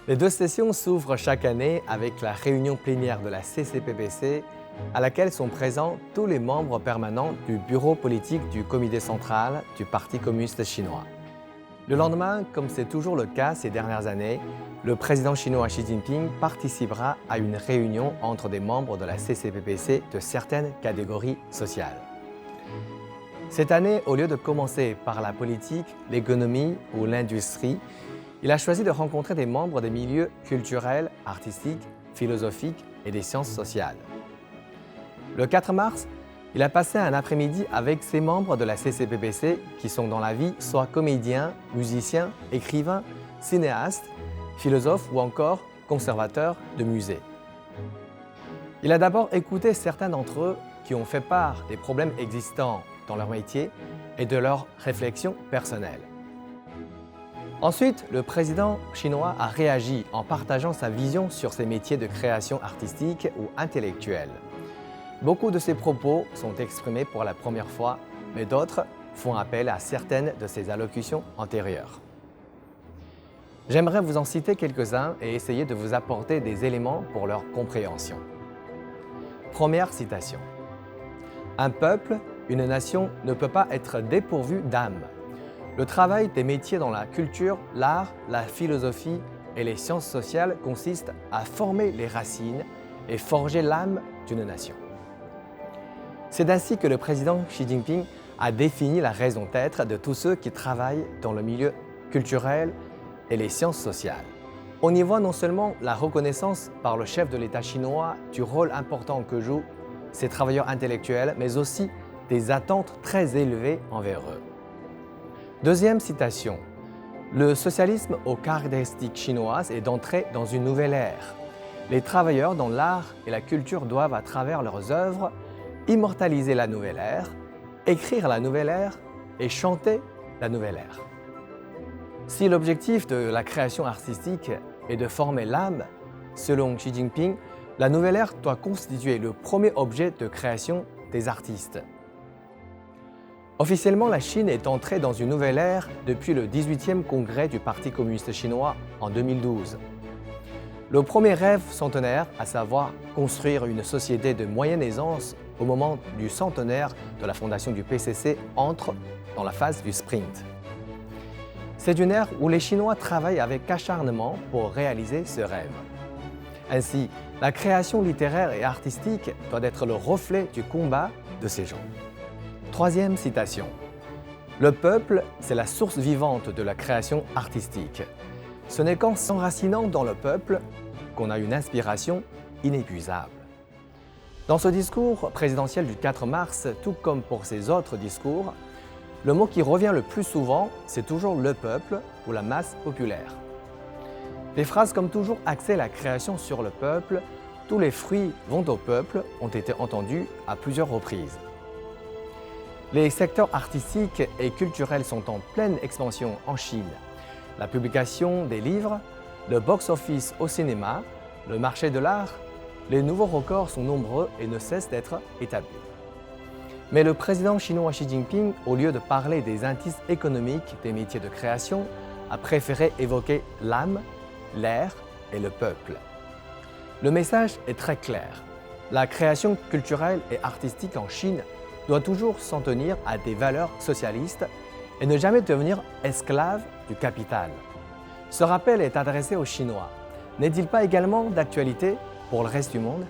Les deux sessions s'ouvrent chaque année avec la réunion plénière de la CCPPC à laquelle sont présents tous les membres permanents du bureau politique du comité central du Parti communiste chinois. Le lendemain, comme c'est toujours le cas ces dernières années, le président chinois Xi Jinping participera à une réunion entre des membres de la CCPPC de certaines catégories sociales. Cette année, au lieu de commencer par la politique, l'économie ou l'industrie, il a choisi de rencontrer des membres des milieux culturels, artistiques, philosophiques et des sciences sociales. Le 4 mars, il a passé un après-midi avec ses membres de la CCPPC qui sont dans la vie soit comédiens, musiciens, écrivains, cinéastes, philosophes ou encore conservateurs de musées. Il a d'abord écouté certains d'entre eux qui ont fait part des problèmes existants dans leur métier et de leurs réflexions personnelles. Ensuite, le président chinois a réagi en partageant sa vision sur ces métiers de création artistique ou intellectuelle. Beaucoup de ses propos sont exprimés pour la première fois, mais d'autres font appel à certaines de ses allocutions antérieures. J'aimerais vous en citer quelques-uns et essayer de vous apporter des éléments pour leur compréhension. Première citation. Un peuple, une nation ne peut pas être dépourvu d'âme. Le travail des métiers dans la culture, l'art, la philosophie et les sciences sociales consiste à former les racines et forger l'âme d'une nation. C'est ainsi que le président Xi Jinping a défini la raison d'être de tous ceux qui travaillent dans le milieu culturel et les sciences sociales. On y voit non seulement la reconnaissance par le chef de l'État chinois du rôle important que jouent ces travailleurs intellectuels, mais aussi des attentes très élevées envers eux. Deuxième citation. Le socialisme aux caractéristiques chinoises est d'entrer dans une nouvelle ère. Les travailleurs dans l'art et la culture doivent, à travers leurs œuvres, immortaliser la nouvelle ère, écrire la nouvelle ère et chanter la nouvelle ère. Si l'objectif de la création artistique est de former l'âme, selon Xi Jinping, la nouvelle ère doit constituer le premier objet de création des artistes. Officiellement, la Chine est entrée dans une nouvelle ère depuis le 18e congrès du Parti communiste chinois en 2012. Le premier rêve centenaire, à savoir construire une société de moyenne aisance au moment du centenaire de la fondation du PCC, entre dans la phase du sprint. C'est une ère où les Chinois travaillent avec acharnement pour réaliser ce rêve. Ainsi, la création littéraire et artistique doit être le reflet du combat de ces gens. Troisième citation. Le peuple, c'est la source vivante de la création artistique. Ce n'est qu'en s'enracinant dans le peuple qu'on a une inspiration inépuisable. Dans ce discours présidentiel du 4 mars, tout comme pour ses autres discours, le mot qui revient le plus souvent, c'est toujours le peuple ou la masse populaire. Des phrases comme toujours axées la création sur le peuple, tous les fruits vont au peuple, ont été entendues à plusieurs reprises. Les secteurs artistiques et culturels sont en pleine expansion en Chine. La publication des livres, le box-office au cinéma, le marché de l'art, les nouveaux records sont nombreux et ne cessent d'être établis. Mais le président chinois Xi Jinping, au lieu de parler des indices économiques des métiers de création, a préféré évoquer l'âme, l'air et le peuple. Le message est très clair. La création culturelle et artistique en Chine doit toujours s'en tenir à des valeurs socialistes et ne jamais devenir esclave du capital. Ce rappel est adressé aux Chinois. N'est-il pas également d'actualité pour le reste du monde ?